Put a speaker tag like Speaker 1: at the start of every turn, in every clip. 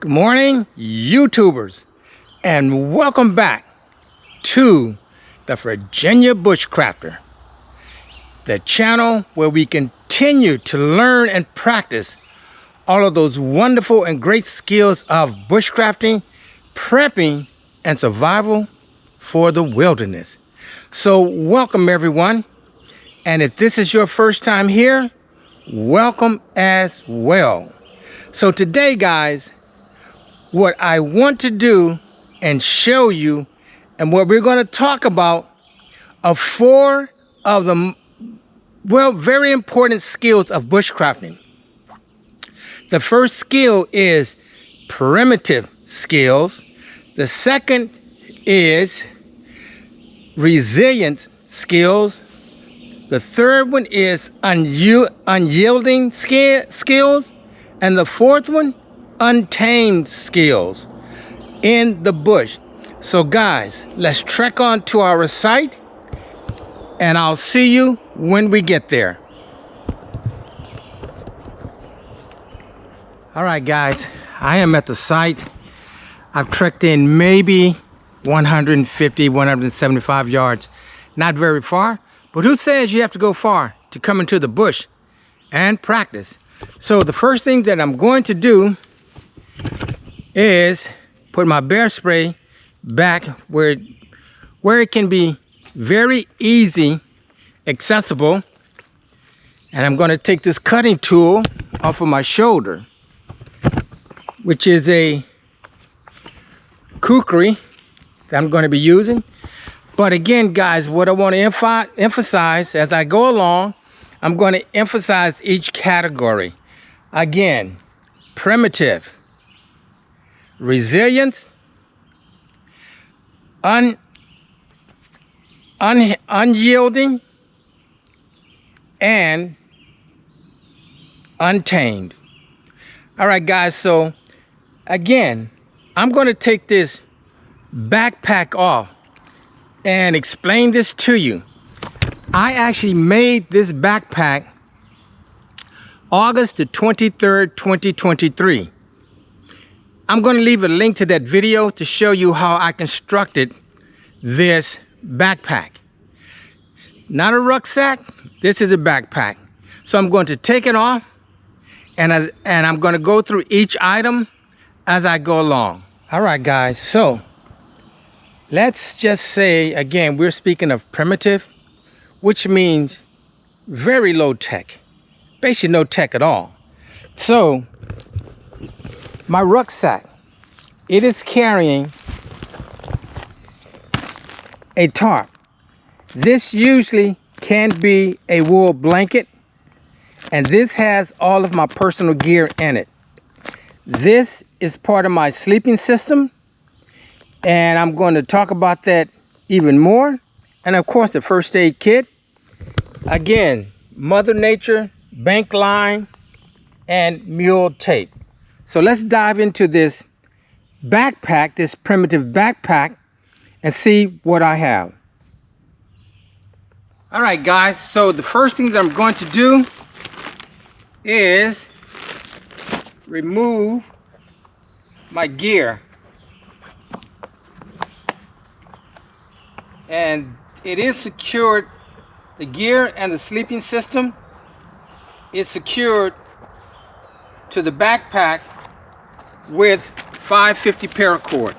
Speaker 1: Good morning, YouTubers, and welcome back to the Virginia Bushcrafter, the channel where we continue to learn and practice all of those wonderful and great skills of bushcrafting, prepping, and survival for the wilderness. So welcome everyone, and if this is your first time here, welcome as well. So today, guys, what I want to do and show you, and what we're going to talk about, are four of the, very important skills of bushcrafting. The first skill is primitive skills. The second is resilient skills. The third one is unyielding skills. And the fourth one, untamed skills in the bush. So guys, let's trek on to our site, and I'll see you when we get there. All right, guys, I am at the site. I've trekked in maybe 150, 175 yards. Not very far, but who says you have to go far to come into the bush and practice? So the first thing that I'm going to do is put my bear spray back where it can be very easy accessible, and I'm going to take this cutting tool off of my shoulder, which is a kukri that I'm going to be using. But again, guys, what I want to emphasize as I go along, I'm going to emphasize each category. Again, primitive, resilience, unyielding, and untamed. All right, guys, so again, I'm going to take this backpack off and explain this to you. I actually made this backpack August the 23rd, 2023. I'm going to leave a link to that video to show you how I constructed this backpack. Not a rucksack, this is a backpack. So I'm going to take it off, and I'm going to go through each item as I go along. All right, guys, so let's just say, again, we're speaking of primitive, which means very low tech, basically no tech at all. So my rucksack, it is carrying a tarp. This usually can be a wool blanket, and this has all of my personal gear in it. This is part of my sleeping system, and I'm going to talk about that even more. And of course, the first aid kit. Again, Mother Nature, bank line, and mule tape. So let's dive into this backpack, this primitive backpack, and see what I have. All right, guys, so the first thing that I'm going to do is remove my gear. And it is secured, the gear and the sleeping system is secured to the backpack with 550 paracord.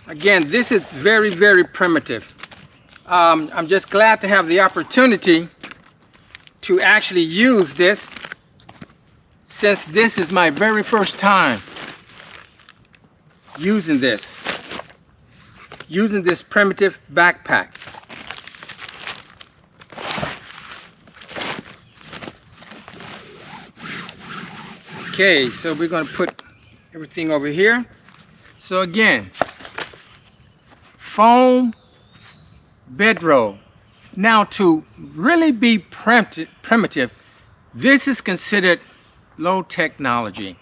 Speaker 1: Again, this is very, very primitive. I'm just glad to have the opportunity to actually use this, since this is my very first time using this primitive backpack. Okay, so we're going to put everything over here. So again, foam bedroll. Now, to really be primitive, this is considered low technology,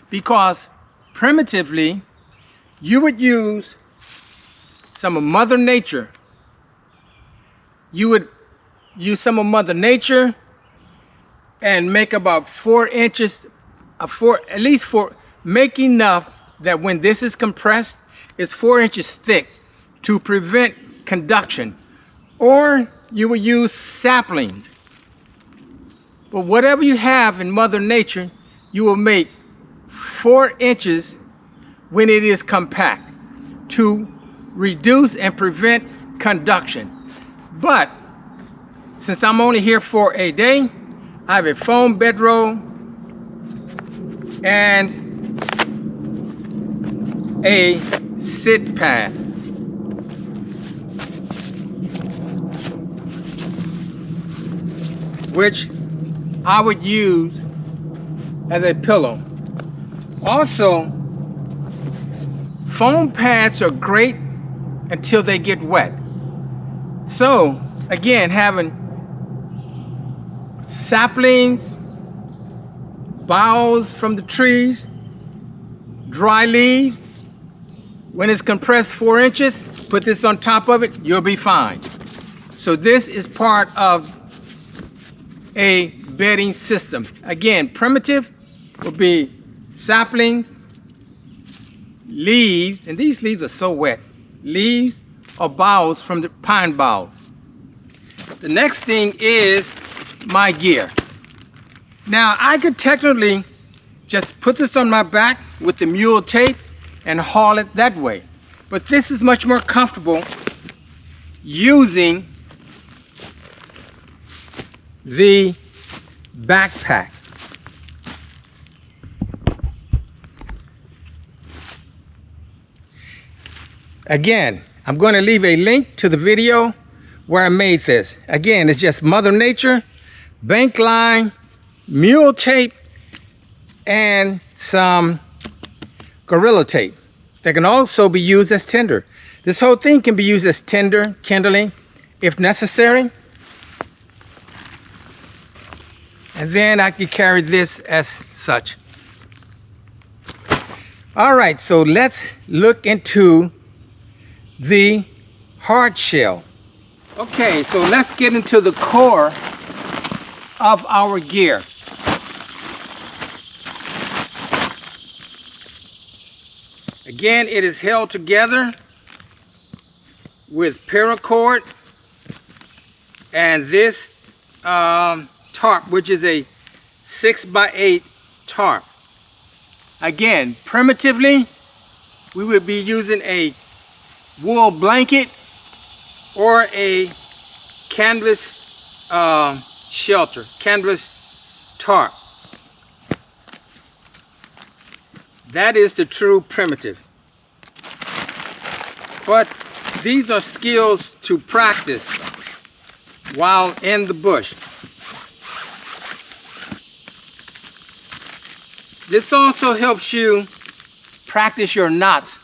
Speaker 1: because primitively you would use some of Mother Nature. You would use some of Mother Nature and make about 4 inches, at least 4, make enough that when this is compressed, it's 4 inches thick to prevent conduction. Or you will use saplings. But whatever you have in Mother Nature, you will make 4 inches when it is compact to reduce and prevent conduction. But since I'm only here for a day, I have a foam bedroll and a sit pad. Which I would use as a pillow. Also, foam pads are great until they get wet. So, again, having saplings, boughs from the trees, dry leaves, when it's compressed 4 inches, put this on top of it, you'll be fine. So this is part of a bedding system. Again, primitive would be saplings, leaves, and these leaves are so wet, leaves or boughs from the pine boughs. The next thing is my gear. Now, I could technically just put this on my back with the mule tape and haul it that way, but this is much more comfortable using the backpack. Again, I'm going to leave a link to the video where I made this. Again, it's just Mother Nature, bank line, mule tape, and some Gorilla tape that can also be used as tinder. This whole thing can be used as tinder, kindling, if necessary. And then I can carry this as such. All right, so let's look into the hard shell. Okay, so let's get into the core of our gear. Again, it is held together with paracord and this tarp, which is a 6x8 tarp. Again, primitively, we would be using a wool blanket or a canvas shelter, canvas tarp. That is the true primitive. But these are skills to practice while in the bush. This also helps you practice your knots.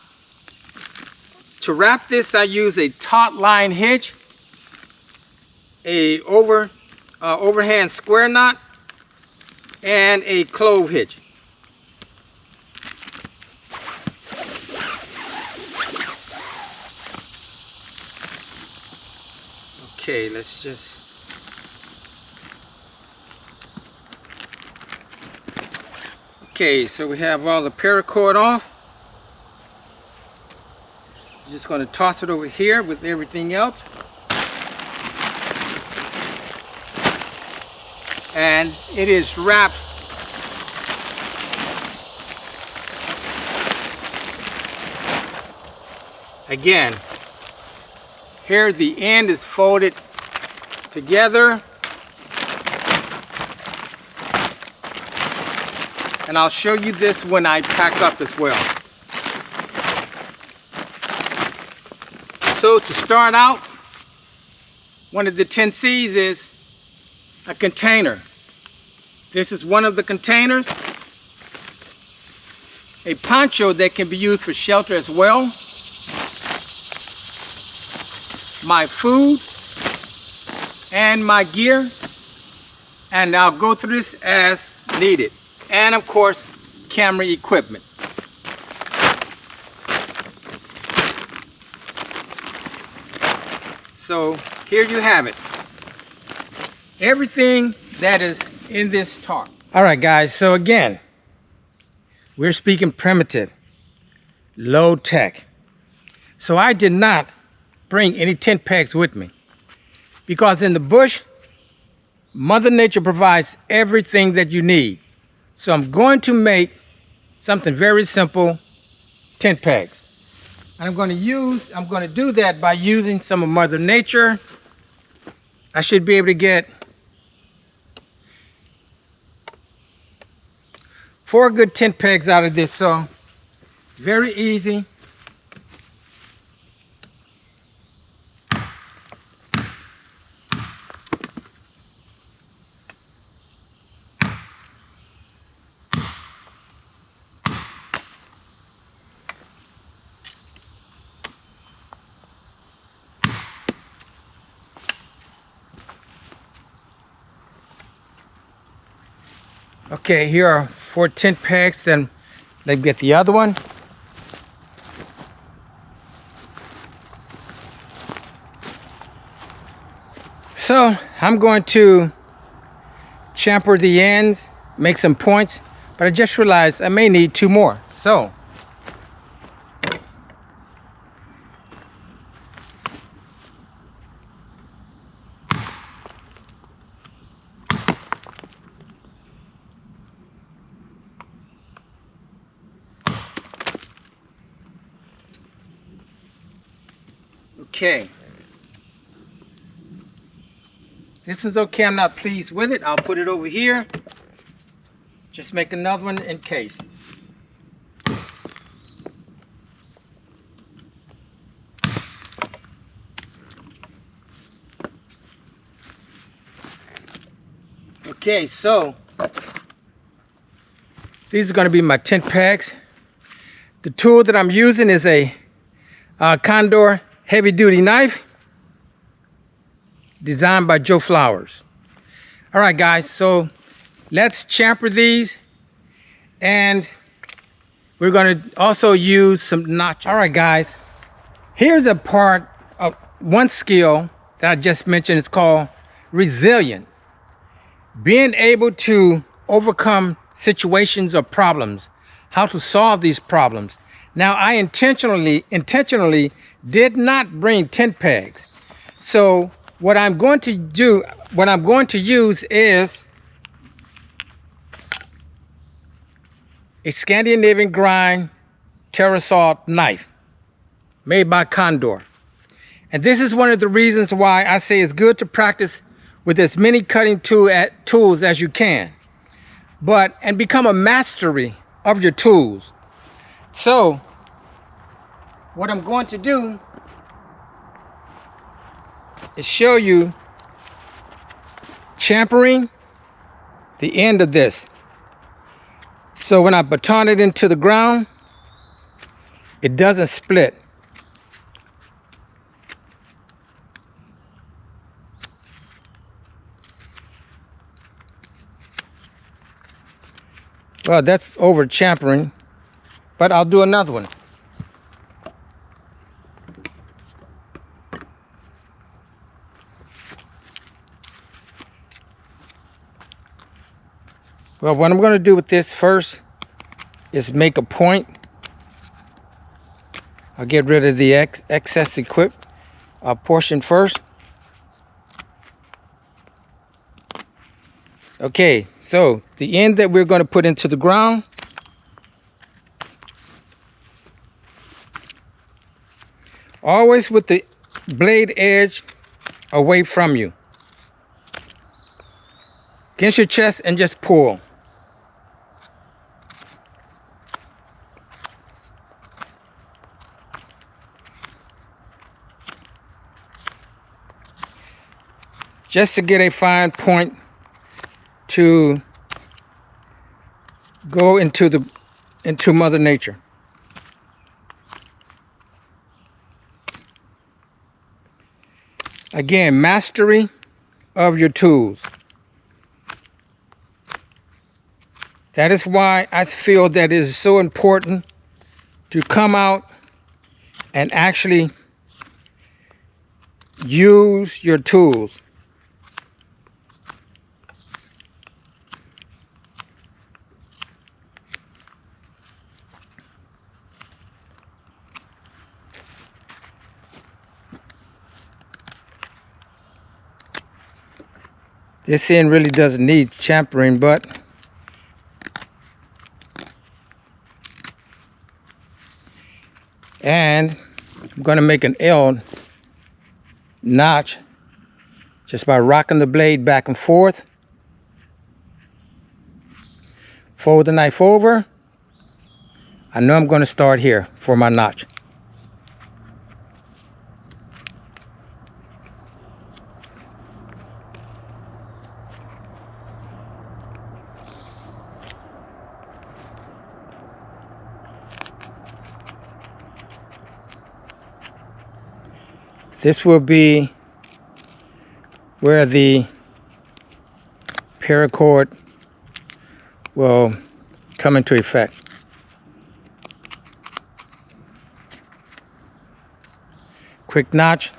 Speaker 1: To wrap this, I use a taut line hitch, a overhand square knot, and a clove hitch. Okay, let's just... Okay, so we have all the paracord off. Just going to toss it over here with everything else. And it is wrapped again. Here the end is folded together. And I'll show you this when I pack up as well. So to start out, one of the 10 C's is a container. This is one of the containers. A poncho that can be used for shelter as well. My food and my gear. And I'll go through this as needed. And of course, camera equipment. So here you have it. Everything that is in this tarp. All right, guys. So again, we're speaking primitive, low tech. So I did not bring any tent pegs with me because in the bush, Mother Nature provides everything that you need. So I'm going to make something very simple, tent pegs. And I'm going to do that by using some of Mother Nature. I should be able to get 4 good tent pegs out of this. So very easy. Okay, here are 4 tent pegs, and let me get the other one. So I'm going to chamfer the ends, make some points, but I just realized I may need 2 more. So okay. This is okay. I'm not pleased with it. I'll put it over here. Just make another one in case. Okay, so these are going to be my tent pegs. The tool that I'm using is a Condor heavy-duty knife designed by Joe Flowers. All right, guys, so let's chamfer these, and we're going to also use some notches. All right, guys, here's a part of one skill that I just mentioned. It's called resilient. Being able to overcome situations or problems, how to solve these problems. Now, I intentionally did not bring tent pegs. So what I'm going to use is a Scandinavian grind terrasalt knife made by Condor. And this is one of the reasons why I say it's good to practice with as many cutting tools as you can, and become a mastery of your tools. So what I'm going to do is show you chamfering the end of this. So when I baton it into the ground, it doesn't split. Well, that's over chamfering, but I'll do another one. Well, what I'm going to do with this first is make a point. I'll get rid of the excess portion first. Okay, so the end that we're going to put into the ground, always with the blade edge away from you, against your chest, and just pull. Just to get a fine point to go into Mother Nature. Again, mastery of your tools. That is why I feel that it is so important to come out and actually use your tools. This end really doesn't need chamfering, but and I'm going to make an L notch just by rocking the blade back and forth. Fold the knife over. I know I'm going to start here for my notch. This will be where the paracord will come into effect. Quick notch,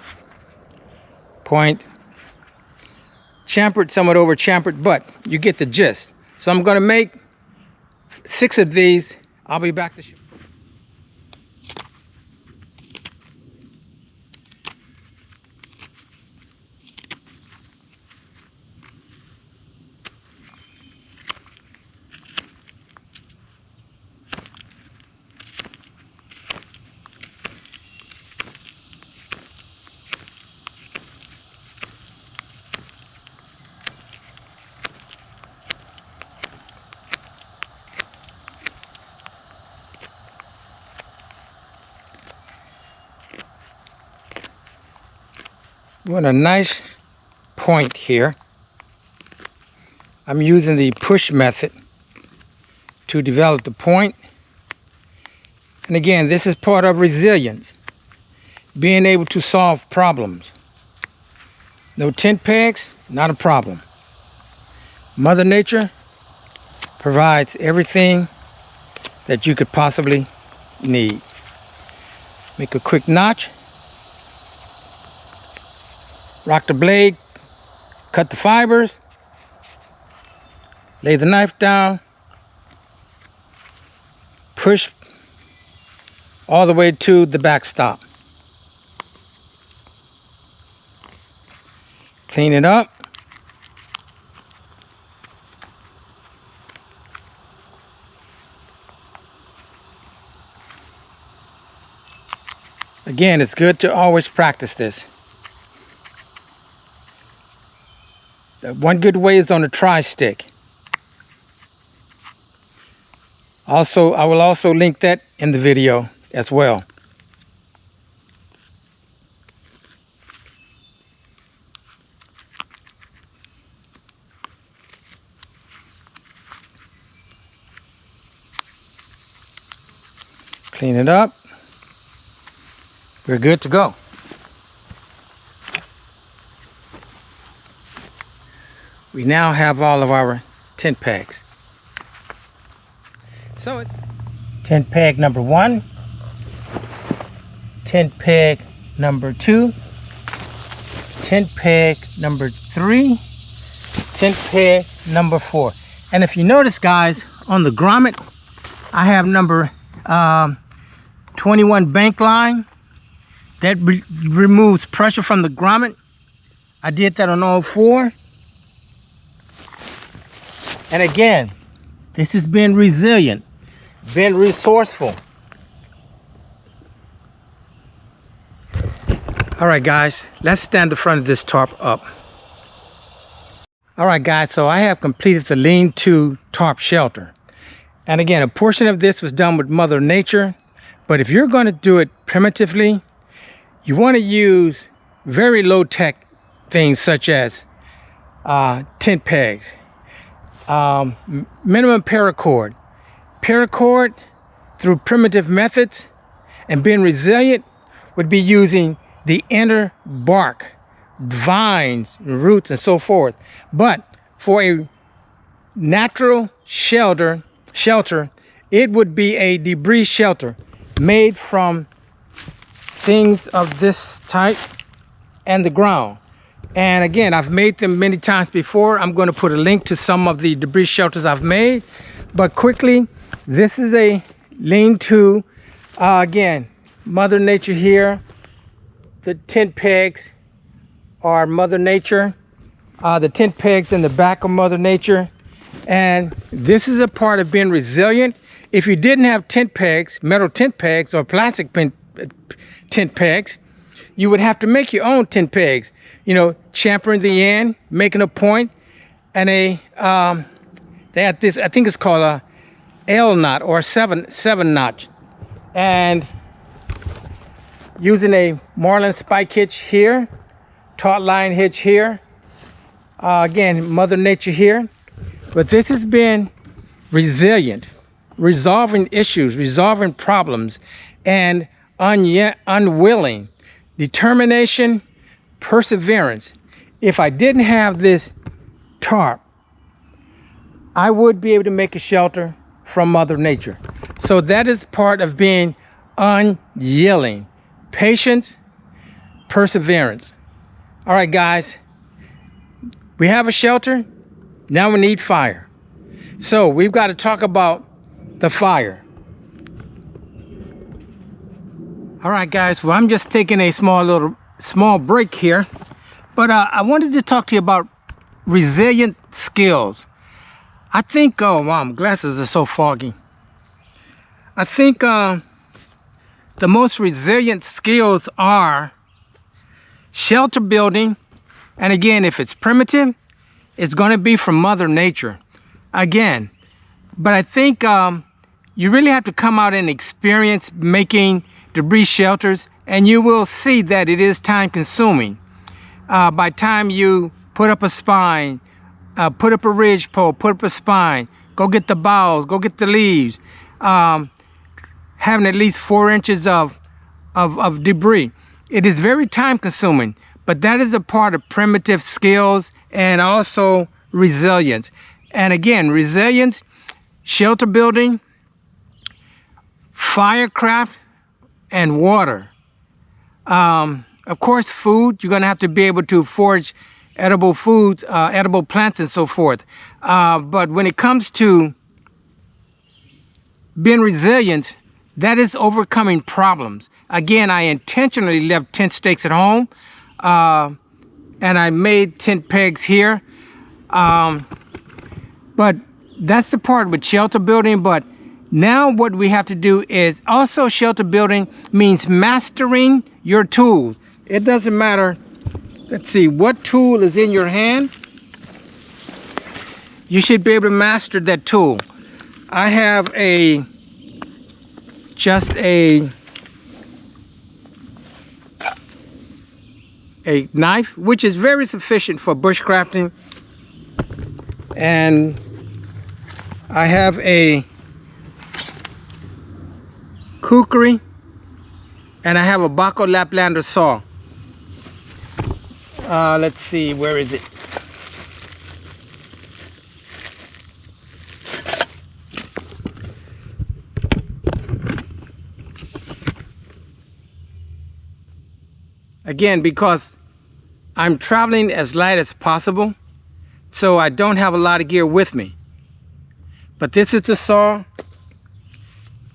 Speaker 1: point, chamfered, somewhat over chamfered, but you get the gist. So I'm going to make 6 of these. I'll be back to show. We want a nice point here. I'm using the push method to develop the point. And again, this is part of resilience, being able to solve problems. No tent pegs, not a problem. Mother Nature provides everything that you could possibly need. Make a quick notch. Rock the blade, cut the fibers, lay the knife down, push all the way to the backstop. Clean it up. Again, it's good to always practice this. One good way is on a tri-stick. Also, I will also link that in the video as well. Clean it up. We're good to go. We now have all of our tent pegs. So it's tent peg number 1, tent peg number 2, tent peg number 3, tent peg number 4. And if you notice, guys, on the grommet, I have number 21 bank line. That removes pressure from the grommet. I did that on all 4. And again, this has been resilient, been resourceful. All right, guys, let's stand the front of this tarp up. All right, guys, so I have completed the lean-to tarp shelter. And again, a portion of this was done with Mother Nature. But if you're going to do it primitively, you want to use very low-tech things such as tent pegs. Minimum paracord. Paracord through primitive methods and being resilient would be using the inner bark, vines, roots, and so forth. But for a natural shelter, it would be a debris shelter made from things of this type. and the ground. And again, I've made them many times before. I'm going to put a link to some of the debris shelters I've made. But quickly, this is a lean-to. Again, Mother Nature here. The tent pegs are Mother Nature. The tent pegs in the back of Mother Nature. And this is a part of being resilient. If you didn't have tent pegs, metal tent pegs or plastic tent pegs, you would have to make your own tent pegs. You know, chamfering the end, making a point, and they have this, I think it's called a L knot or seven knot, and using a marlin spike hitch here, taut line hitch here. Again, Mother Nature here, but this has been resilient, resolving issues, resolving problems, and unwilling, determination, perseverance. If I didn't have this tarp, I would be able to make a shelter from Mother Nature. So that is part of being unyielding, patience, perseverance. All right, guys, we have a shelter. Now we need fire. So we've got to talk about the fire. All right, guys, well, I'm just taking a small break here, but I wanted to talk to you about resilient skills. I think, oh wow, my glasses are so foggy. I think the most resilient skills are shelter building, and again, if it's primitive, it's going to be from Mother Nature. Again, but I think you really have to come out and experience making debris shelters, and you will see that it is time consuming. By time you put up a spine, put up a ridge pole, put up a spine, go get the boughs, go get the leaves, having at least 4 inches of debris. It is very time consuming, but that is a part of primitive skills and also resilience. And again, resilience, shelter building, firecraft, and water. Of course, food, you're going to have to be able to forage edible foods, edible plants, and so forth. But when it comes to being resilient, that is overcoming problems. Again, I intentionally left tent stakes at home, and I made tent pegs here. But that's the part with shelter building. But now what we have to do is also shelter building means mastering your tools. It doesn't matter, let's see, what tool is in your hand. You should be able to master that tool. I have just a knife, which is very sufficient for bushcrafting. And I have a kukri, and I have a Baco Laplander saw. Let's see, where is it? Again, because I'm traveling as light as possible, so I don't have a lot of gear with me. But this is the saw.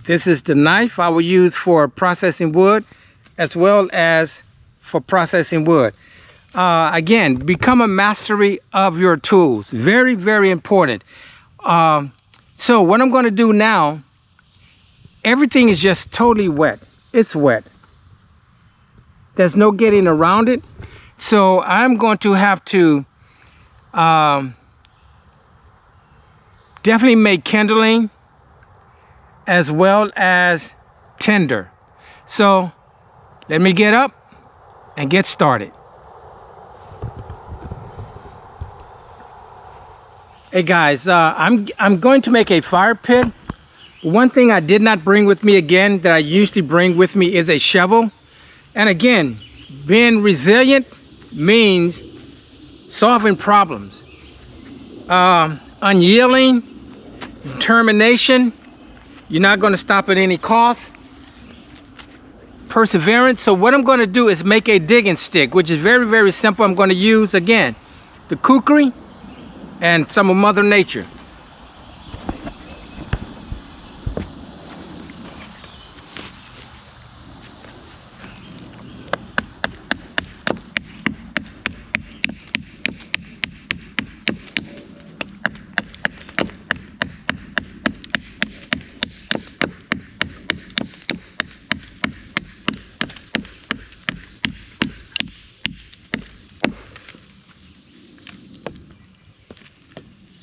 Speaker 1: This is the knife I will use for processing wood, as well as for processing wood. Again, become a mastery of your tools. Very, very important. So what I'm going to do now, everything is just totally wet. It's wet. There's no getting around it. So I'm going to have to definitely make kindling as well as tinder. So let me get up and get started. Hey guys, I'm going to make a fire pit. One thing I did not bring with me again that I usually bring with me is a shovel. And again, being resilient means solving problems. Unyielding, determination, you're not going to stop at any cost. perseverance. So what I'm going to do is make a digging stick, which is very, very simple. I'm going to use, again, the kukri and some of Mother Nature.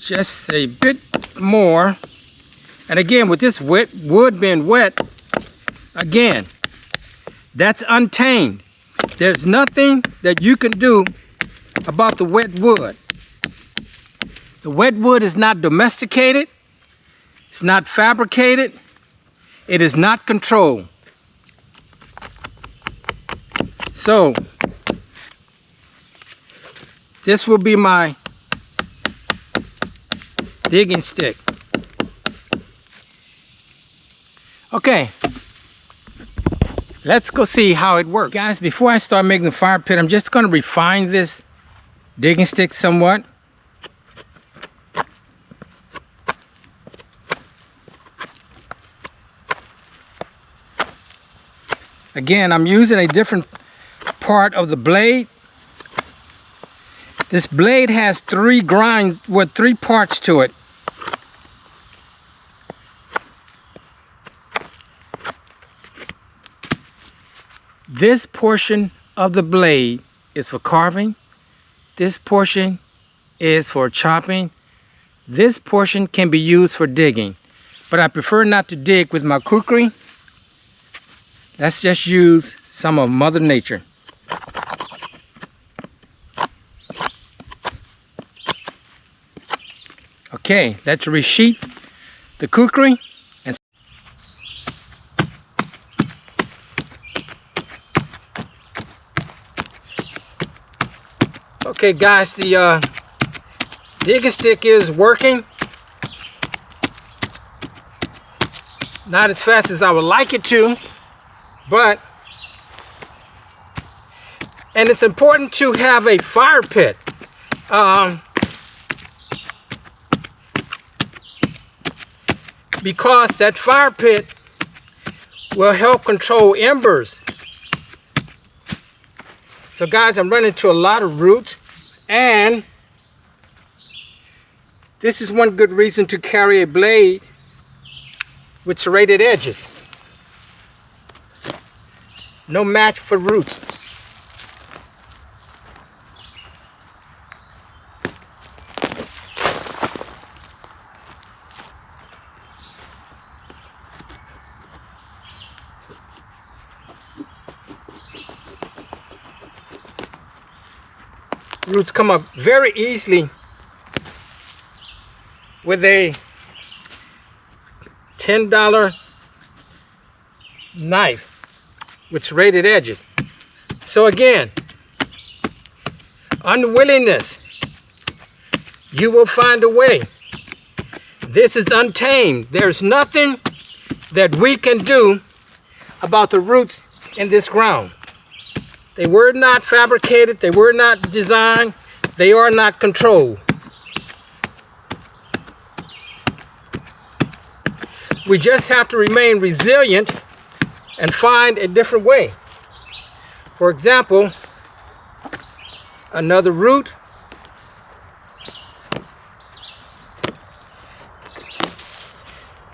Speaker 1: Just a bit more. And again, with this wood being wet, again, that's untamed. There's nothing that you can do about the wet wood. The wet wood is not domesticated. It's not fabricated. It is not controlled. So, this will be my digging stick. Okay, let's go see how it works. Guys, before I start making the fire pit, I'm just going to refine this digging stick somewhat. Again, I'm using a different part of the blade. This blade has 3 grinds with 3 parts to it. This portion of the blade is for carving. This portion is for chopping. This portion can be used for digging. But I prefer not to dig with my kukri. Let's just use some of Mother Nature. Okay, let's resheath the kukri. Okay guys, the digging stick is working. Not as fast as I would like it to, but, and it's important to have a fire pit. Because that fire pit will help control embers. So guys, I'm running into a lot of roots, and this is one good reason to carry a blade with serrated edges. No match for roots. Roots come up very easily with a $10 knife with serrated edges. So again, unwillingness, you will find a way. This is untamed. There's nothing that we can do about the roots in this ground. They were not fabricated, they were not designed, they are not controlled. We just have to remain resilient and find a different way. For example, another root.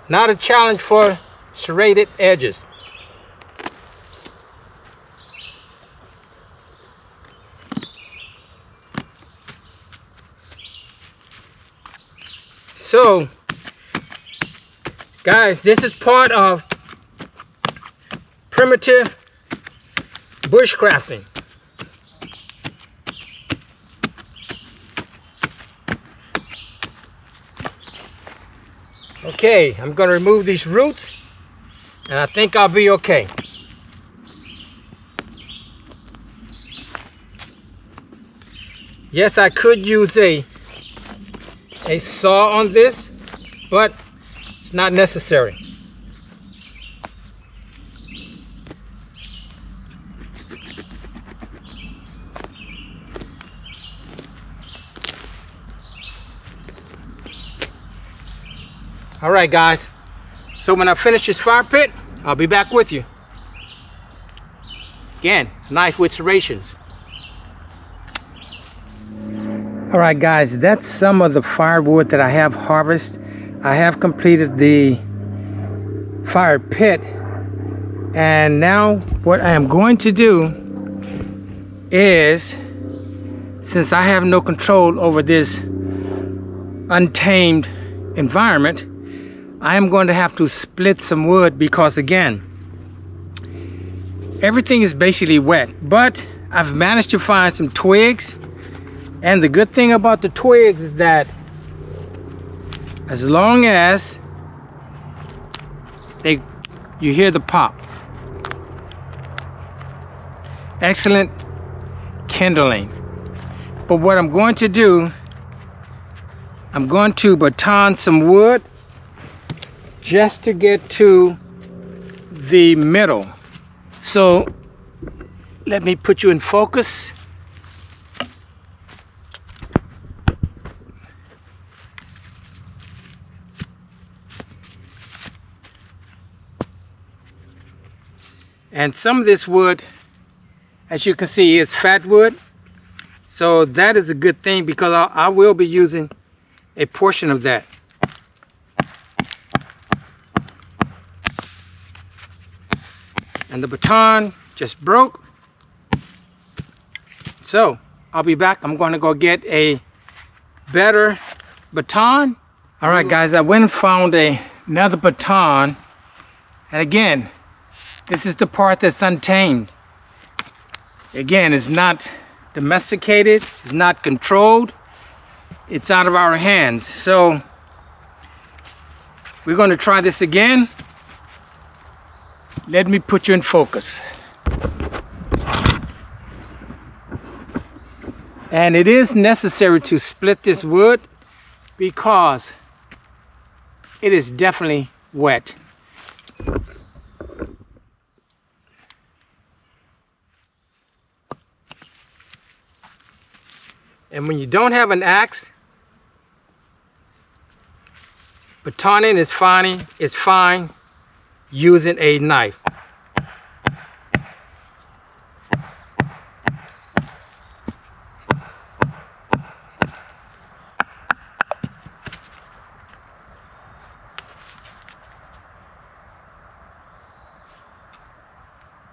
Speaker 1: Not a challenge for serrated edges. So, guys, this is part of primitive bushcrafting. Okay, I'm going to remove these roots, and I think I'll be okay. Yes, I could use a saw on this, but it's not necessary. All right, guys. So when I finish this fire pit, I'll be back with you. Again, knife with serrations. All right, guys, that's some of the firewood that I have harvested. I have completed the fire pit, and now what I am going to do is, since I have no control over this untamed environment, I am going to have to split some wood because, again, everything is basically wet, but I've managed to find some twigs. And the good thing about the twigs is that as long as you hear the pop, excellent kindling. But what I'm going to do, I'm going to baton some wood just to get to the middle. So let me put you in focus. And some of this wood, as you can see, is fat wood. So that is a good thing because I will be using a portion of that. And the baton just broke. So I'll be back. I'm going to go get a better baton. All right, guys, I went and found another baton. And again, this is the part that's untamed. Again, it's not domesticated, it's not controlled, it's out of our hands. So we're going to try this again. Let me put you in focus. And it is necessary to split this wood because it is definitely wet. And when you don't have an axe, batoning is fine using a knife.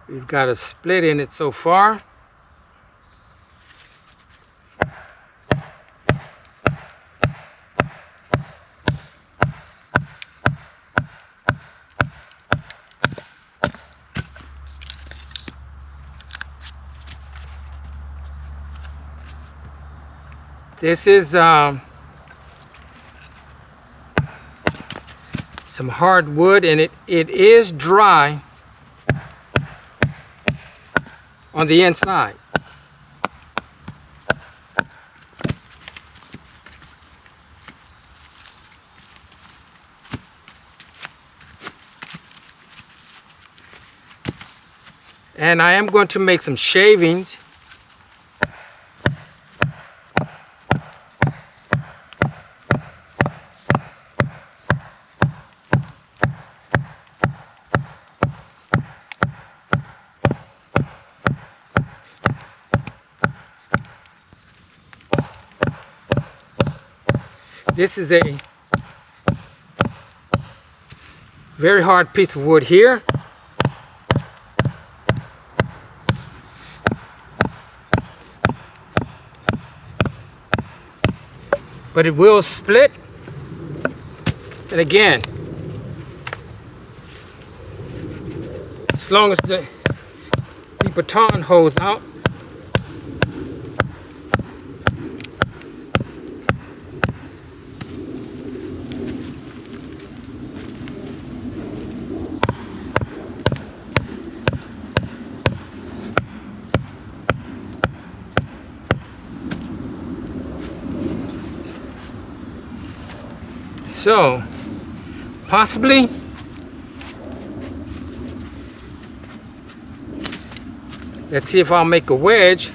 Speaker 1: We've got a split in it so far. This is some hard wood, and it is dry on the inside. And I am going to make some shavings. This is a very hard piece of wood here. But it will split. And again, as long as the baton holds out, so possibly let's see if I'll make a wedge.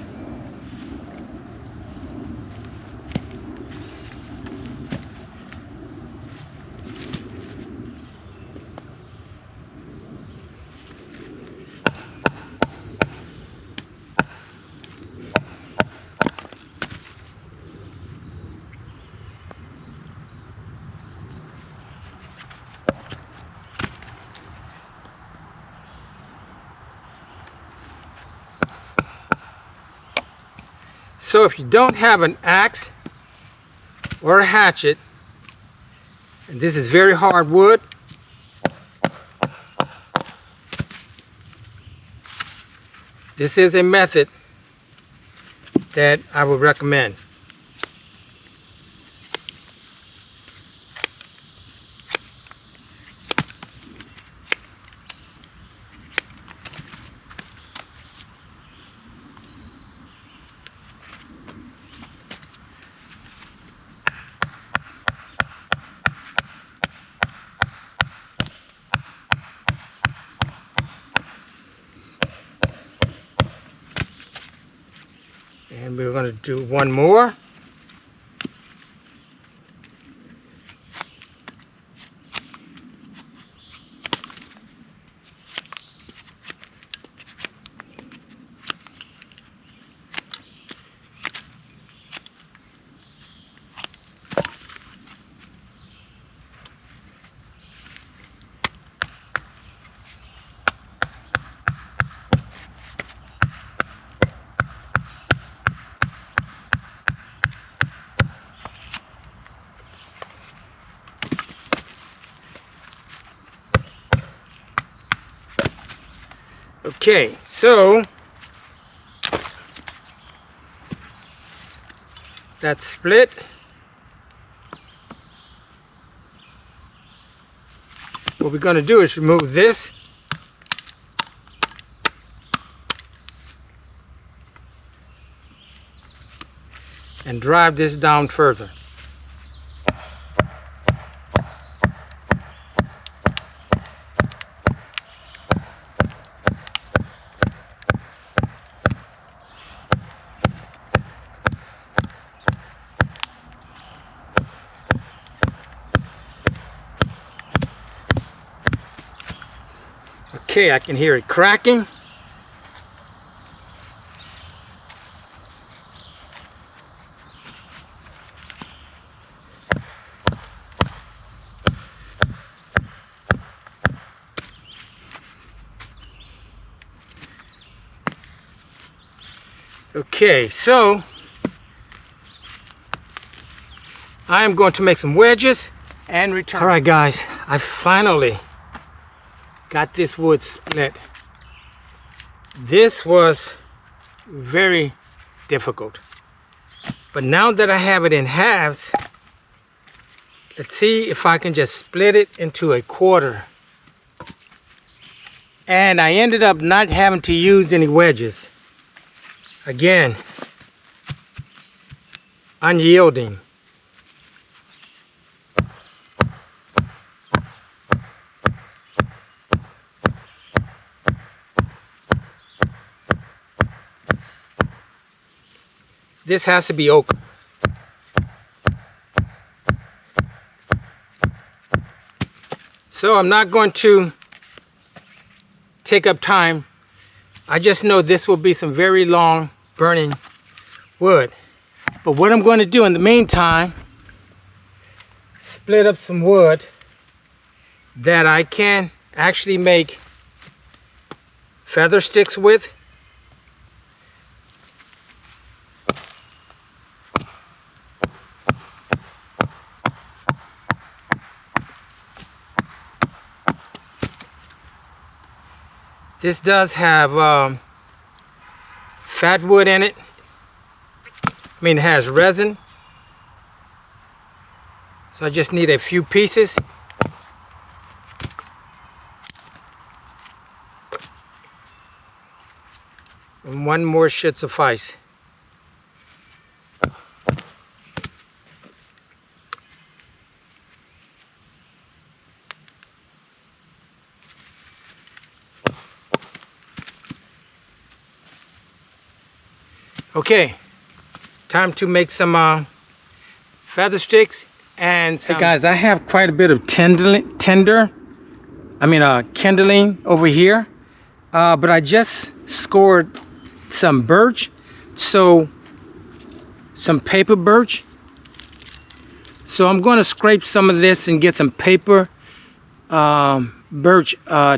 Speaker 1: So if you don't have an axe or a hatchet, and this is very hard wood, this is a method that I would recommend. And we're going to do one more. Okay, so that's split. What we're going to do is remove this. And drive this down further. Okay, I can hear it cracking. Okay, so I am going to make some wedges and return. All right, guys, I finally got this wood split. This was very difficult. But now that I have it in halves, let's see if I can just split it into a quarter. And I ended up not having to use any wedges. Again, unyielding. This has to be oak. So I'm not going to take up time. I just know this will be some very long burning wood. But what I'm going to do in the meantime, split up some wood that I can actually make feather sticks with. This does have fat wood in it. I mean, it has resin. So I just need a few pieces. And one more should suffice. Okay, time to make some feather sticks and some... Hey guys, I have quite a bit of kindling over here, but I just scored some birch, so some paper birch. So I'm going to scrape some of this and get some paper birch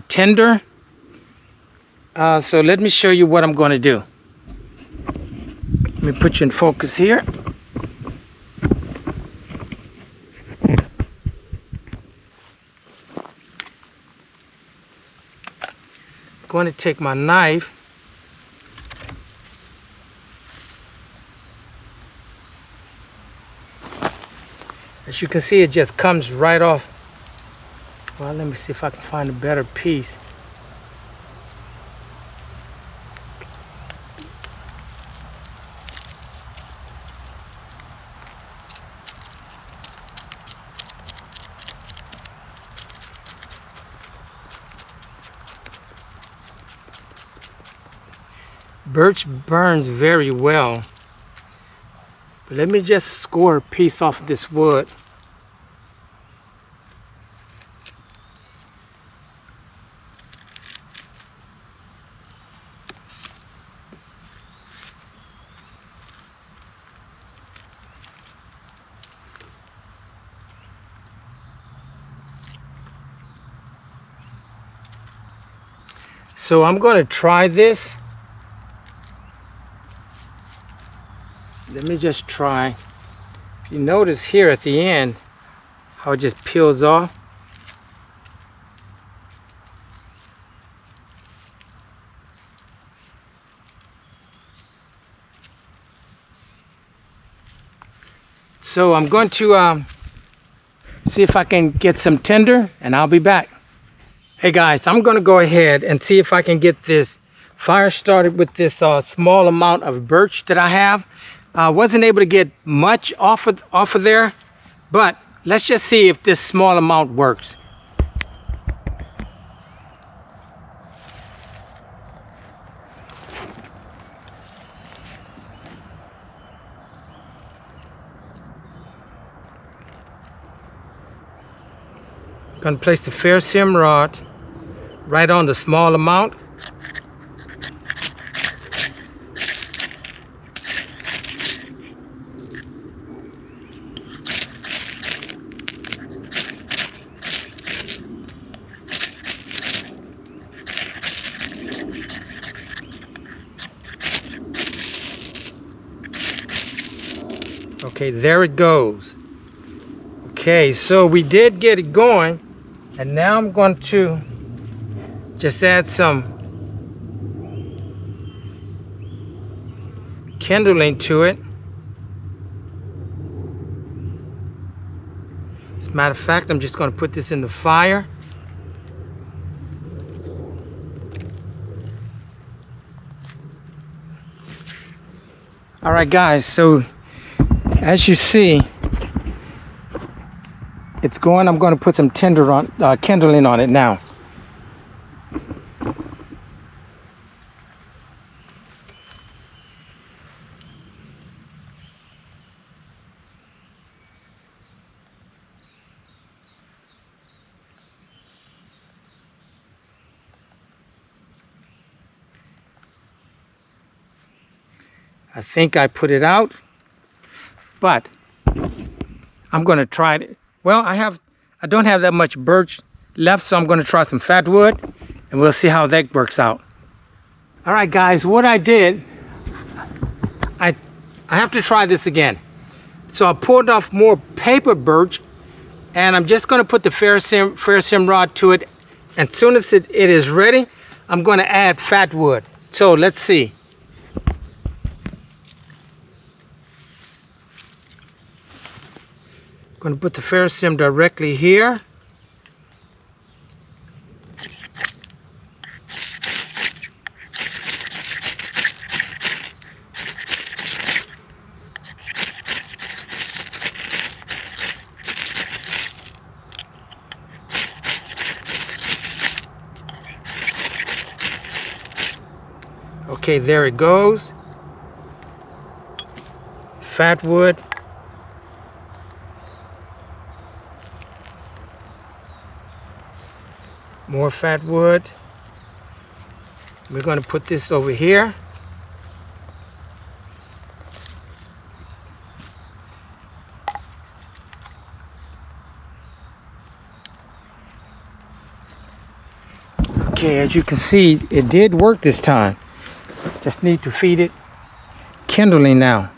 Speaker 1: tinder. So let me show you what I'm going to do. Let me put you in focus here. I'm going to take my knife. As you can see, it just comes right off. Well, let me see if I can find a better piece. Birch burns very well. But let me just score a piece off of this wood. So I'm going to try this. Let me just try. If you notice here at the end, how it just peels off. So I'm going to see if I can get some tinder, and I'll be back. Hey guys, I'm going to go ahead and see if I can get this fire started with this small amount of birch that I have. I wasn't able to get much off of there, but let's just see if this small amount works. Gonna place the ferrocerium rod right on the small amount. Okay, there it goes. Okay, so we did get it going, and now I'm going to just add some kindling to it. As a matter of fact, I'm just going to put this in the fire. All right, guys, so as you see, it's going. I'm going to put some kindling on it now. I think I put it out, but I'm going to try it. Well, I don't have that much birch left, so I'm going to try some fat wood, and we'll see how that works out. All right, guys, what I did, I have to try this again. So I poured off more paper birch, and I'm just going to put the ferrocerium rod to it. And as soon as it is ready, I'm going to add fat wood. So let's see. I'm going to put the ferrocerium directly here. Okay, there it goes. Fat wood. More fat wood. We're going to put this over here. Okay, as you can see, it did work this time. Just need to feed it kindling now.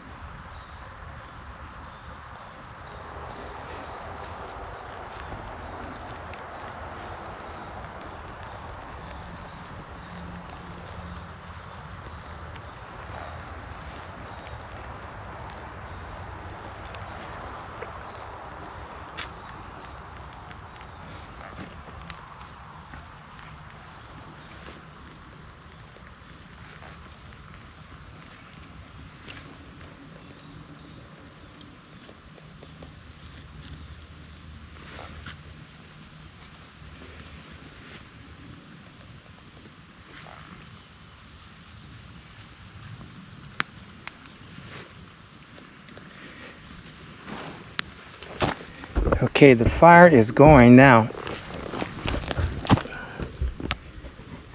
Speaker 1: Okay, the fire is going now.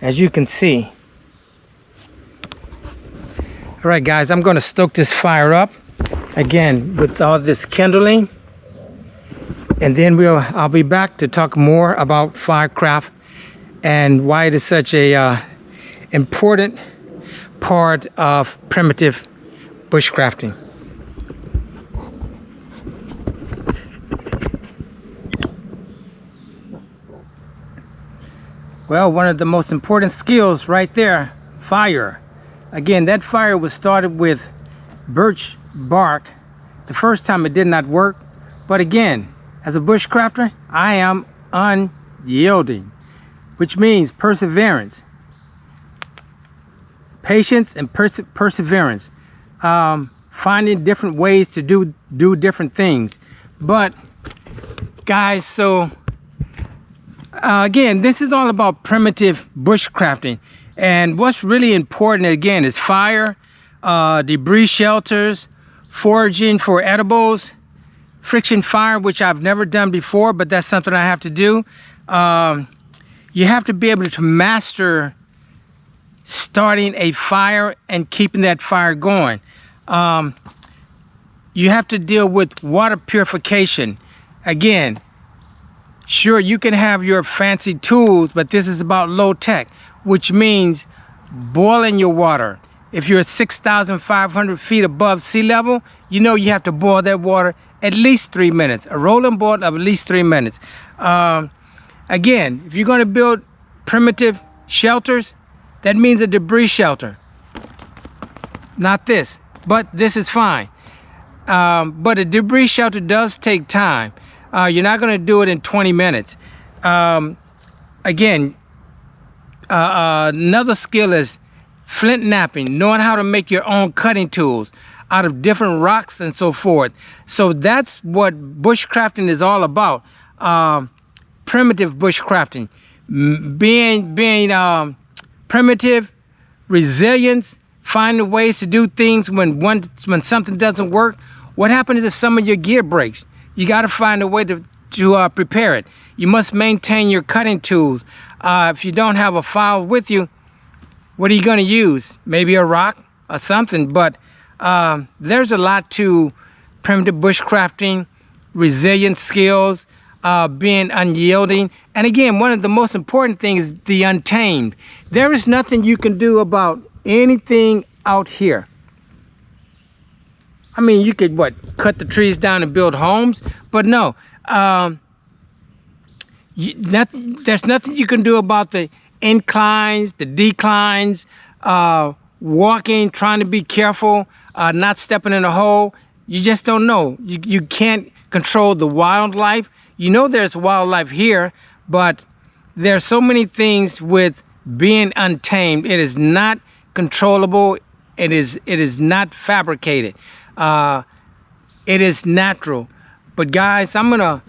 Speaker 1: As you can see. All right, guys, I'm going to stoke this fire up again with all this kindling, and then I'll be back to talk more about firecraft and why it is such a important part of primitive bushcrafting. Well, one of the most important skills right there, fire. Again, that fire was started with birch bark. The first time it did not work, but again, as a bushcrafter, I am unyielding, which means perseverance, patience, and perseverance. Finding different ways to do different things. But guys, so again, this is all about primitive bushcrafting, and what's really important again is fire, debris shelters, foraging for edibles, friction fire, which I've never done before, but that's something I have to do. You have to be able to master starting a fire and keeping that fire going. You have to deal with water purification. Again, sure, you can have your fancy tools, but this is about low tech, which means boiling your water. If you're 6,500 feet above sea level, you know you have to boil that water at least 3 minutes, a rolling boil of at least 3 minutes. Again, if you're going to build primitive shelters, that means a debris shelter. Not this, but this is fine. But a debris shelter does take time. You're not going to do it in 20 minutes. Again, another skill is flint knapping, knowing how to make your own cutting tools out of different rocks and so forth. So that's what bushcrafting is all about. Primitive bushcrafting, being primitive, resilience, finding ways to do things when something doesn't work. What happens if some of your gear breaks? You got to find a way to prepare it. You must maintain your cutting tools. If you don't have a file with you, what are you going to use? Maybe a rock or something. But there's a lot to primitive bushcrafting, resilient skills, being unyielding. And again, one of the most important things is the untamed. There is nothing you can do about anything out here. I mean, you could, cut the trees down and build homes? But no, there's nothing you can do about the inclines, the declines, walking, trying to be careful, not stepping in a hole. You just don't know. You can't control the wildlife. You know there's wildlife here, but there's so many things with being untamed. It is not controllable. It is not fabricated. It is natural. But guys, I'm gonna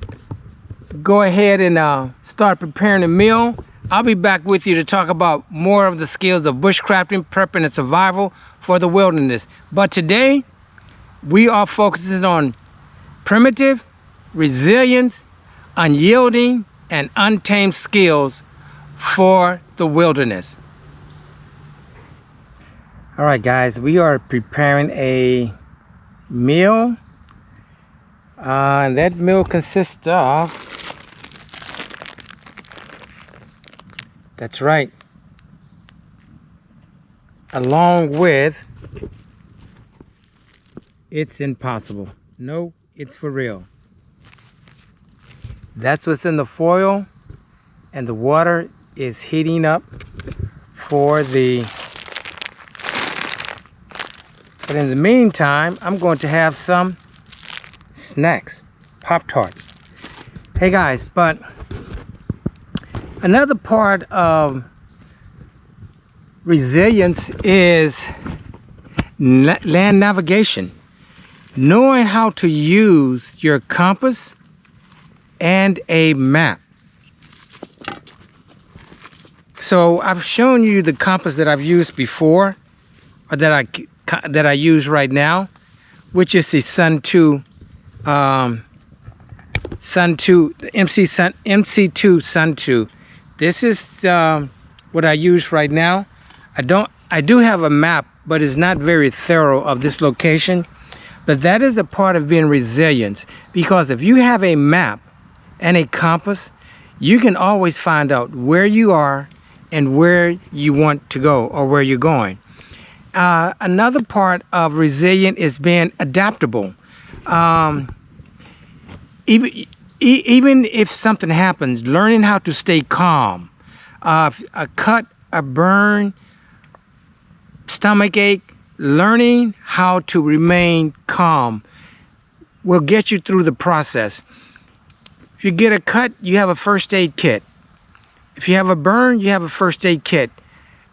Speaker 1: go ahead and start preparing a meal. I'll be back with you to talk about more of the skills of bushcrafting, prepping, and survival for the wilderness. But today, we are focusing on primitive, resilience, unyielding, and untamed skills for the wilderness. All right, guys, we are preparing a meal. And that meal consists of, that's right, along with It's impossible. No, it's for real. That's what's in the foil, and the water is heating up for the... But in the meantime, I'm going to have some snacks, Pop-Tarts. Hey guys, but another part of resilience is land navigation. Knowing how to use your compass and a map. So I've shown you the compass that I've used before, or that I use right now, which is the MC2 Sun 2. This is what I use right now. I do have a map, but it's not very thorough of this location. But that is a part of being resilient, because if you have a map and a compass, you can always find out where you are and where you want to go, or where you're going. Another part of resilient is being adaptable. Even if something happens, learning how to stay calm. A cut, a burn, stomach ache, learning how to remain calm will get you through the process. If you get a cut, you have a first aid kit. If you have a burn, you have a first aid kit.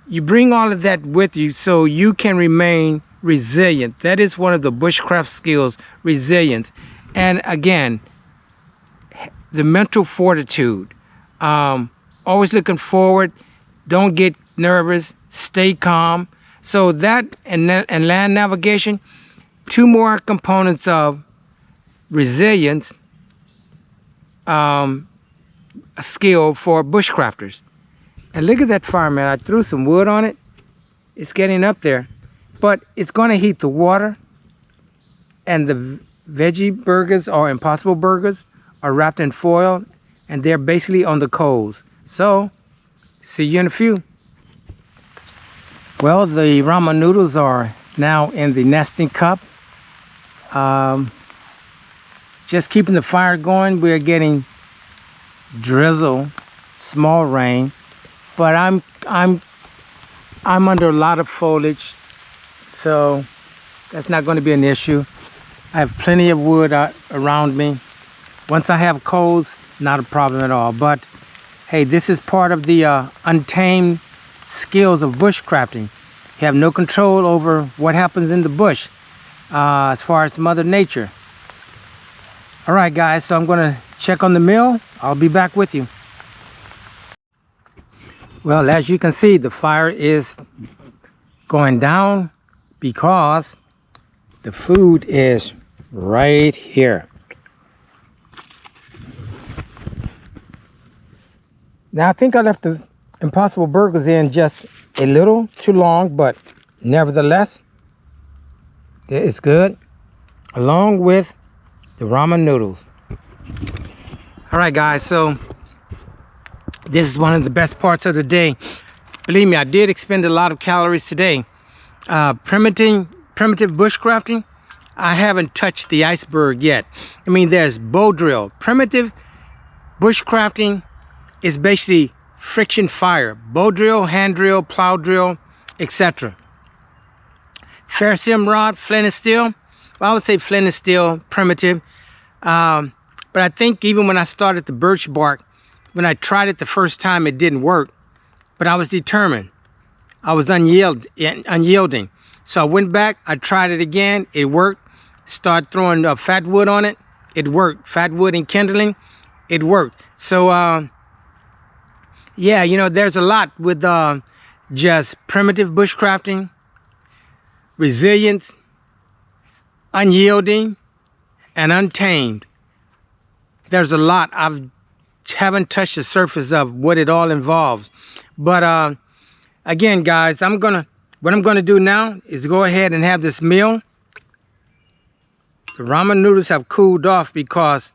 Speaker 1: You bring all of that with you so you can remain resilient. That is one of the bushcraft skills, resilience. And again, the mental fortitude. Always looking forward. Don't get nervous. Stay calm. So that and land navigation, two more components of resilience, a skill for bushcrafters. And look at that fire, man. I threw some wood on it. It's getting up there. But it's going to heat the water. And the veggie burgers or impossible burgers are wrapped in foil. And they're basically on the coals. So, see you in a few. Well, the ramen noodles are now in the nesting cup. Just keeping the fire going. We're getting drizzle, small rain, but I'm under a lot of foliage, so that's not going to be an issue. I have plenty of wood around me. Once I have coals, not a problem at all. But hey, this is part of the untamed skills of bushcrafting. You have no control over what happens in the bush as far as Mother Nature. All right, guys, so I'm going to check on the mill. I'll be back with you. Well, as you can see, the fire is going down because the food is right here. Now, I think I left the impossible burgers in just a little too long, but nevertheless, it's good, along with the ramen noodles. All right, guys, so this is one of the best parts of the day. Believe me, I did expend a lot of calories today. Primitive bushcrafting, I haven't touched the iceberg yet. I mean, there's bow drill. Primitive bushcrafting is basically friction fire. Bow drill, hand drill, plow drill, etc. Ferrocerium rod, flint and steel. Well, I would say flint and steel, primitive. But I think even when I started the birch bark, when I tried it the first time, it didn't work. But I was determined. I was unyielding. So I went back, I tried it again, it worked. Started throwing fat wood on it, it worked. Fat wood and kindling, it worked. So, yeah, you know, there's a lot with just primitive bushcrafting, resilience, unyielding, and untamed. There's a lot. I haven't touched the surface of what it all involves. But again, guys, what I'm gonna do now is go ahead and have this meal. The ramen noodles have cooled off because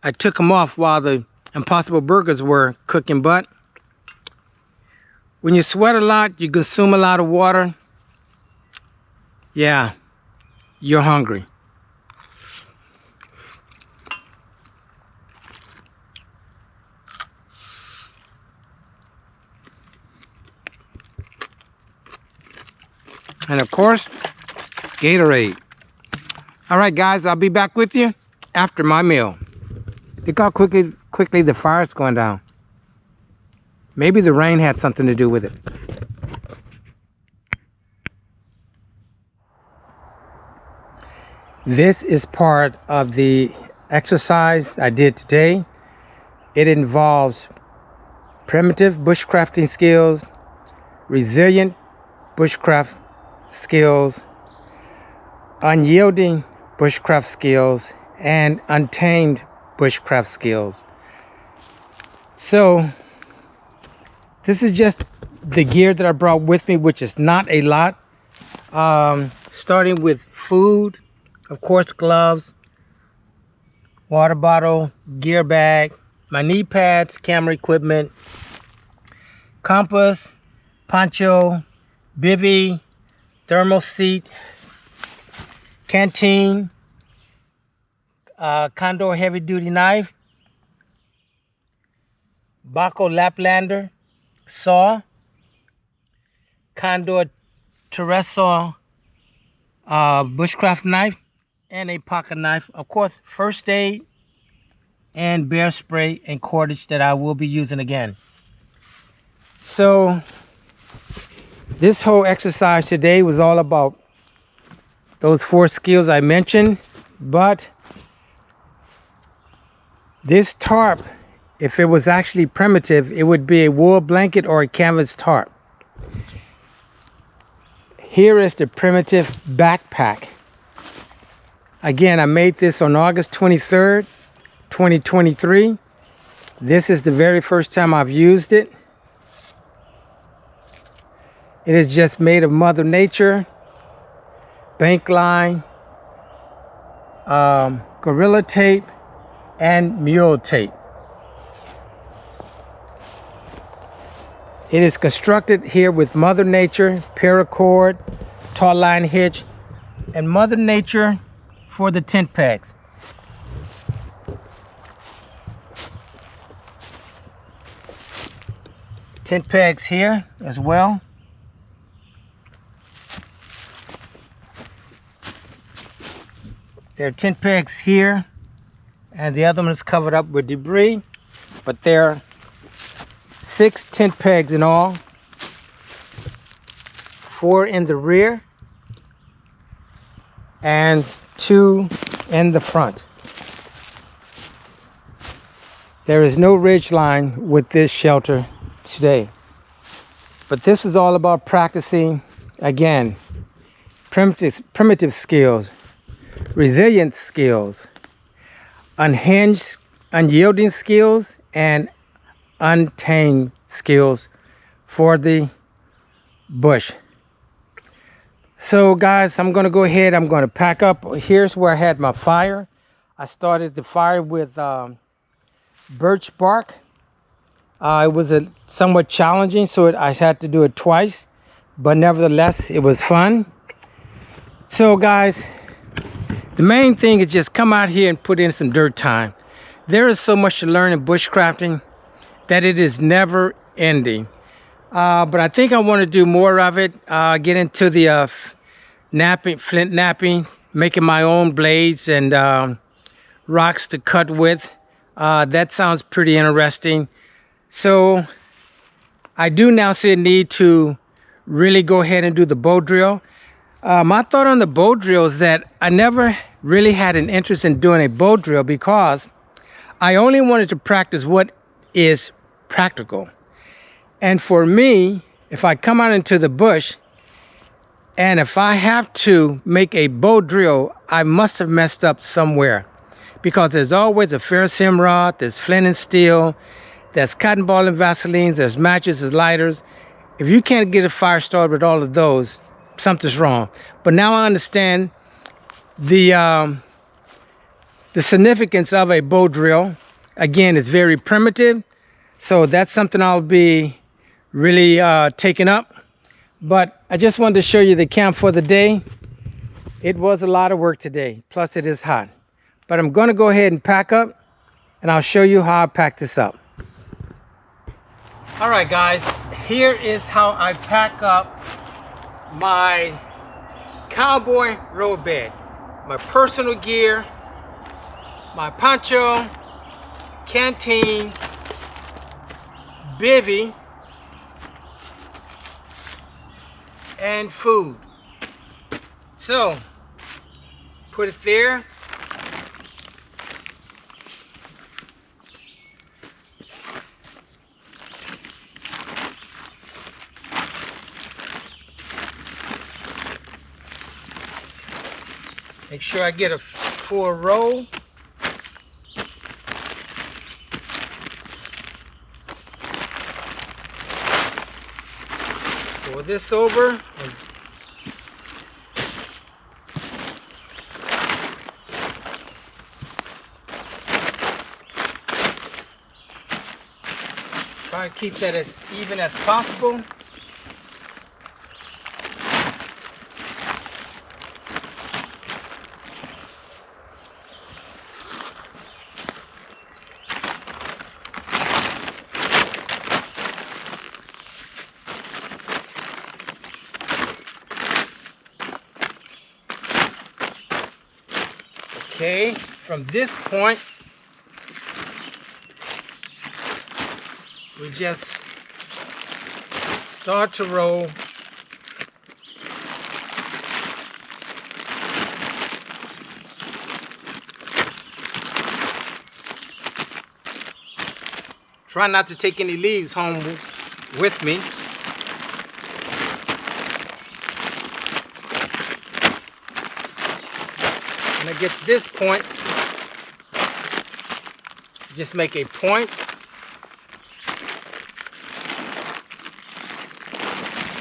Speaker 1: I took them off while the impossible burgers were cooking. But when you sweat a lot, you consume a lot of water. Yeah, you're hungry. And of course, Gatorade. All right, guys, I'll be back with you after my meal. Look how quickly the fire's going down. Maybe the rain had something to do with it. This is part of the exercise I did today. It involves primitive bushcrafting skills, resilient bushcraft skills, unyielding bushcraft skills, and untamed bushcraft skills. So this is just the gear that I brought with me, which is not a lot. Starting with food, of course, gloves, water bottle, gear bag, my knee pads, camera equipment, compass, poncho, bivy, thermal seat, canteen, Condor heavy duty knife, Baco Laplander, saw, Condor terrestrial bushcraft knife, and a pocket knife. Of course, first aid and bear spray and cordage that I will be using again. So this whole exercise today was all about those 4 skills I mentioned, but this tarp, if it was actually primitive, it would be a wool blanket or a canvas tarp. Here is the primitive backpack. Again, I made this on August 23rd, 2023. This is the very first time I've used it. It is just made of Mother Nature, bank line, Gorilla tape, and mule tape. It is constructed here with Mother Nature, paracord, taut line hitch, and Mother Nature for the tent pegs. Tent pegs here as well. There are tent pegs here, and the other one is covered up with debris, but there are 6 tent pegs in all, 4 in the rear and 2 in the front. There is no ridge line with this shelter today, but this is all about practicing, again, primitive skills, resilient skills, unhinged, unyielding skills, and untamed skills for the bush. So guys, I'm going to go ahead, I'm going to pack up. Here's where I had my fire. I started the fire with birch bark. It was somewhat challenging, so I had to do it twice, but nevertheless it was fun. So guys, the main thing is just come out here and put in some dirt time. There is so much to learn in bushcrafting that it is never ending. But I think I want to do more of it. Get into the flint knapping, making my own blades and rocks to cut with. That sounds pretty interesting. So I do now see a need to really go ahead and do the bow drill. My thought on the bow drill is that I never really had an interest in doing a bow drill because I only wanted to practice what is practical. And for me, if I come out into the bush and if I have to make a bow drill, I must have messed up somewhere, because there's always a ferrous hem rod, there's flint and steel, there's cotton ball and Vaselines, there's matches, there's lighters. If you can't get a fire started with all of those, something's wrong. But now I understand the significance of a bow drill. Again, it's very primitive, so that's something I'll be really taking up. But I just wanted to show you the camp for the day. It was a lot of work today, plus it is hot. But I'm going to go ahead and pack up, and I'll show you how I pack this up. All right, guys, here is how I pack up my cowboy road bed. My personal gear, my poncho, canteen, bivvy, and food. So, put it there. Make sure I get a full roll. Pour this over. Try to keep that as even as possible. Okay, from this point, we just start to roll. Try not to take any leaves home with me. When it gets this point, just make a point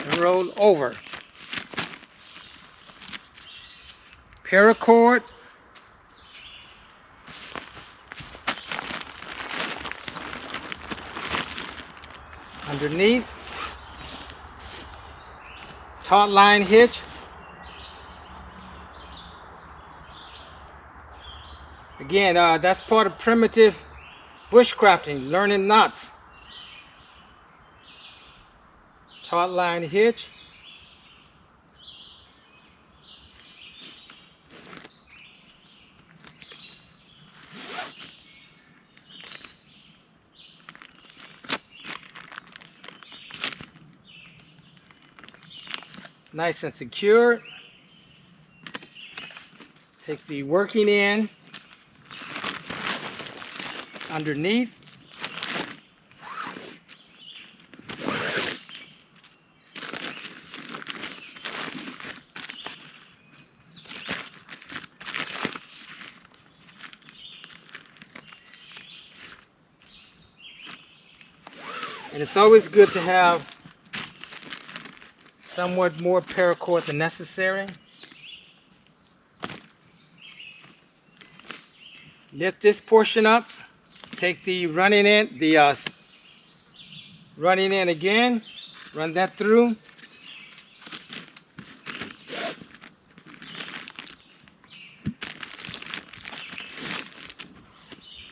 Speaker 1: and roll over. Paracord, underneath, taut line hitch. Again, that's part of primitive bushcrafting, learning knots. Taut line hitch. Nice and secure. Take the working end underneath. And it's always good to have somewhat more paracord than necessary. Lift this portion up. Take the running end, running end again. Run that through.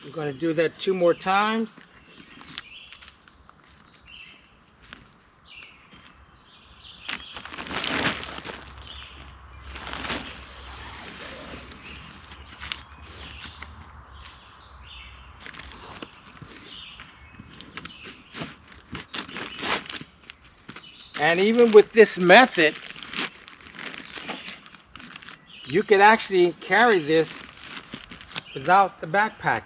Speaker 1: We're going to do that 2 more times. And even with this method, you could actually carry this without the backpack.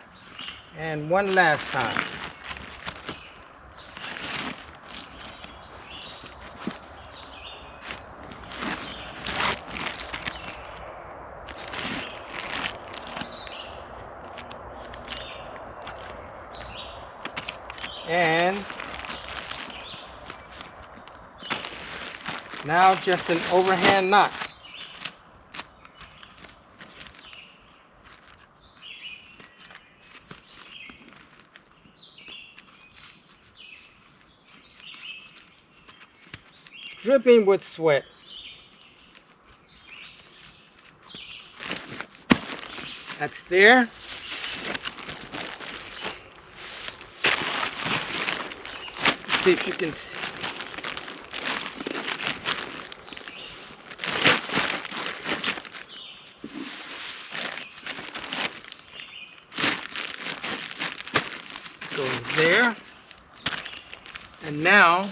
Speaker 1: And one last time. And now just an overhand knot. Dripping with sweat. That's there. Let's see if you can see. This goes there. And now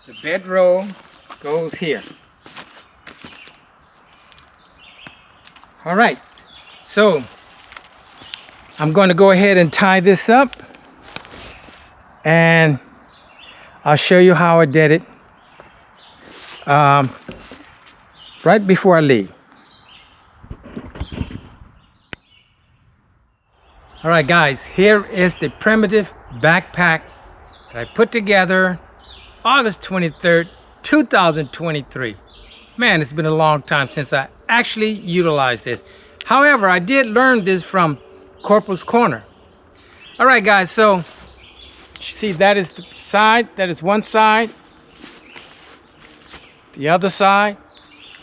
Speaker 1: the bedroll goes here. All right, so I'm going to go ahead and tie this up, and I'll show you how I did it right before I leave. All right, guys, here is the primitive backpack that I put together August 23rd, 2023. Man, it's been a long time since I actually utilized this. However, I did learn this from Corporal's Corner. All right, guys, so you see that is the side, that is one side, the other side,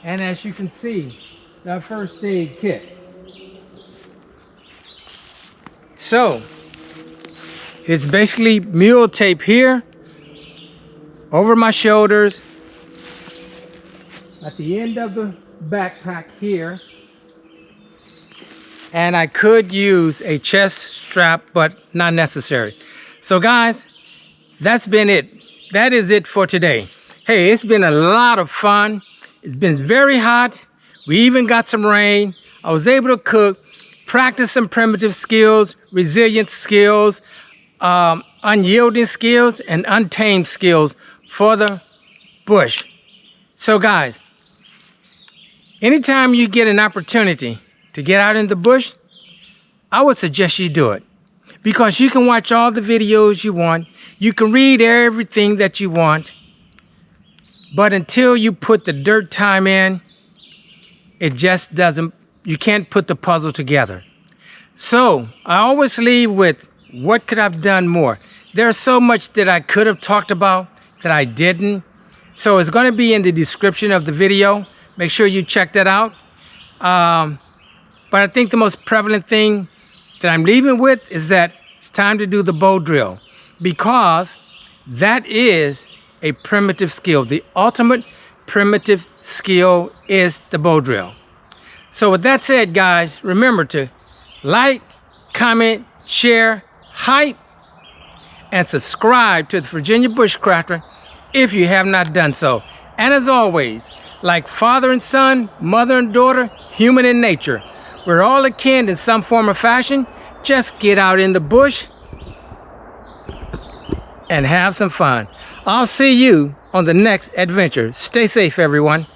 Speaker 1: and as you can see, that first aid kit. So, it's basically mule tape here, over my shoulders, at the end of the backpack here, and I could use a chest strap, but not necessary. So guys, that's been it. That is it for today. Hey, it's been a lot of fun. It's been very hot. We even got some rain. I was able to cook, practice some primitive skills, resilience skills, unyielding skills, and untamed skills for the bush. So guys, anytime you get an opportunity to get out in the bush, I would suggest you do it, because you can watch all the videos you want, you can read everything that you want, but until you put the dirt time in, it just doesn't, you can't put the puzzle together. So I always leave with, what could I have done more? There's so much that I could have talked about that I didn't. So it's going to be in the description of the video. Make sure you check that out. But I think the most prevalent thing that I'm leaving with is that it's time to do the bow drill, because that is a primitive skill. The ultimate primitive skill is the bow drill. So with that said, guys, remember to like, comment, share, hype, and subscribe to the Virginia Bushcrafter if you have not done so. And as always, like father and son, mother and daughter, human in nature, we're all akin in some form or fashion. Just get out in the bush and have some fun. I'll see you on the next adventure. Stay safe, everyone.